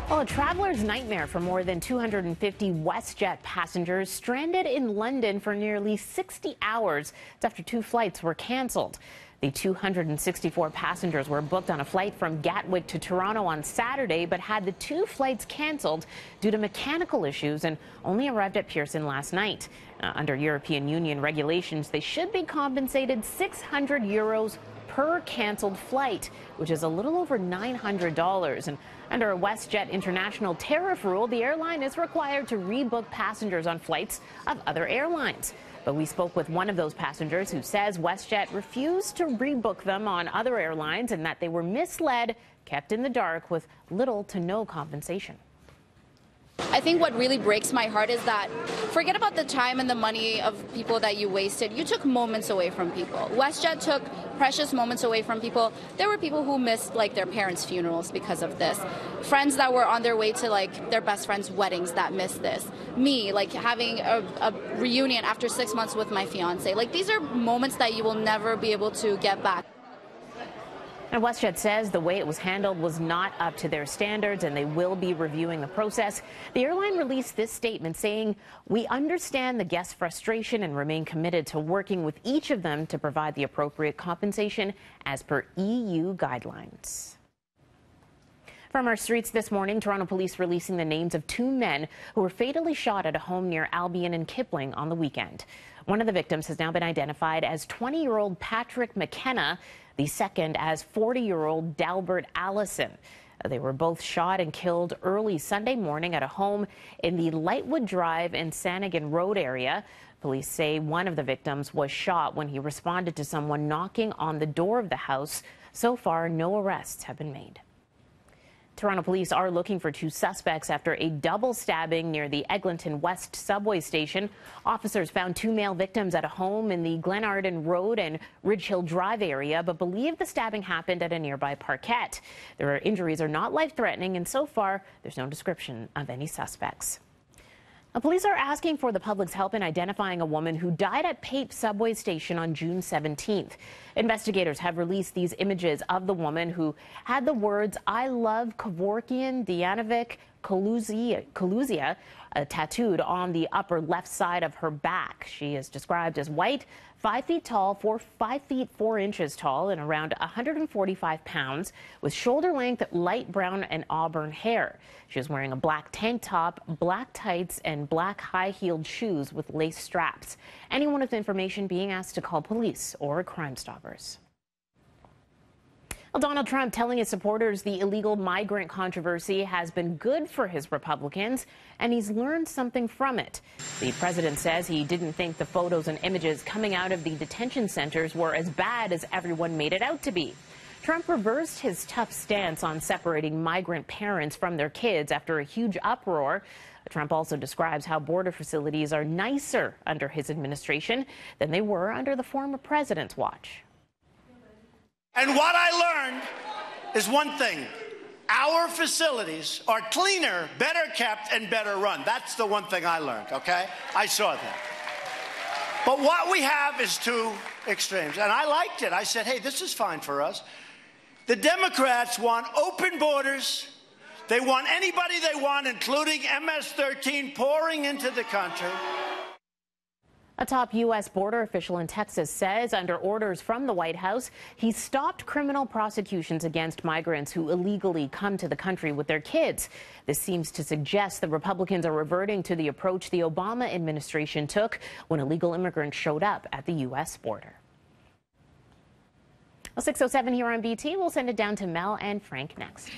Well, a traveler's nightmare for more than 250 WestJet passengers stranded in London for nearly 60 hours. It's after two flights were canceled. The 264 passengers were booked on a flight from Gatwick to Toronto on Saturday, but had the two flights canceled due to mechanical issues and only arrived at Pearson last night. Under European Union regulations, they should be compensated €600 per canceled flight, which is a little over $900. And under a WestJet international tariff rule, the airline is required to rebook passengers on flights of other airlines. But we spoke with one of those passengers who says WestJet refused to rebook them on other airlines and that they were misled, kept in the dark with little to no compensation. I think what really breaks my heart is that forget about the time and the money of people that you wasted. You took moments away from people. WestJet took precious moments away from people. There were people who missed their parents' funerals because of this. Friends that were on their way to their best friends' weddings that missed this. Me, having a reunion after 6 months with my fiance. These are moments that you will never be able to get back. And WestJet says the way it was handled was not up to their standards and they will be reviewing the process. The airline released this statement saying, "We understand the guests' frustration and remain committed to working with each of them to provide the appropriate compensation as per EU guidelines." From our streets this morning, Toronto police releasing the names of two men who were fatally shot at a home near Albion and Kipling on the weekend. One of the victims has now been identified as 20-year-old Patrick McKenna, the second as 40-year-old Dalbert Allison. They were both shot and killed early Sunday morning at a home in the Lightwood Drive and Sanigan Road area. Police say one of the victims was shot when he responded to someone knocking on the door of the house. So far, no arrests have been made. Toronto police are looking for two suspects after a double stabbing near the Eglinton West subway station. Officers found two male victims at a home in the Glenarden Road and Ridge Hill Drive area, but believe the stabbing happened at a nearby parkette. Their injuries are not life-threatening, and so far, there's no description of any suspects. Police are asking for the public's help in identifying a woman who died at Pape subway station on June 17th. Investigators have released these images of the woman who had the words "I love Kevorkian Dianovic Kalusia" tattooed on the upper left side of her back. She is described as white, 5 feet tall, 5 feet 4 inches tall, and around 145 pounds, with shoulder-length light brown and auburn hair. She was wearing a black tank top, black tights, and black high-heeled shoes with lace straps. Anyone with information being asked to call police or Crime Stoppers. Well, Donald Trump telling his supporters the illegal migrant controversy has been good for his Republicans, and he's learned something from it. The president says he didn't think the photos and images coming out of the detention centers were as bad as everyone made it out to be. Trump reversed his tough stance on separating migrant parents from their kids after a huge uproar. Trump also describes how border facilities are nicer under his administration than they were under the former president's watch. And what I learned is one thing. Our facilities are cleaner, better kept, and better run. That's the one thing I learned, okay? I saw that. But what we have is two extremes. And I liked it. I said, hey, this is fine for us. The Democrats want open borders. They want anybody they want, including MS-13, pouring into the country. A top U.S. border official in Texas says under orders from the White House, he stopped criminal prosecutions against migrants who illegally come to the country with their kids. This seems to suggest the Republicans are reverting to the approach the Obama administration took when illegal immigrants showed up at the U.S. border. Well, 6:07 here on BT. We'll send it down to Mel and Frank next.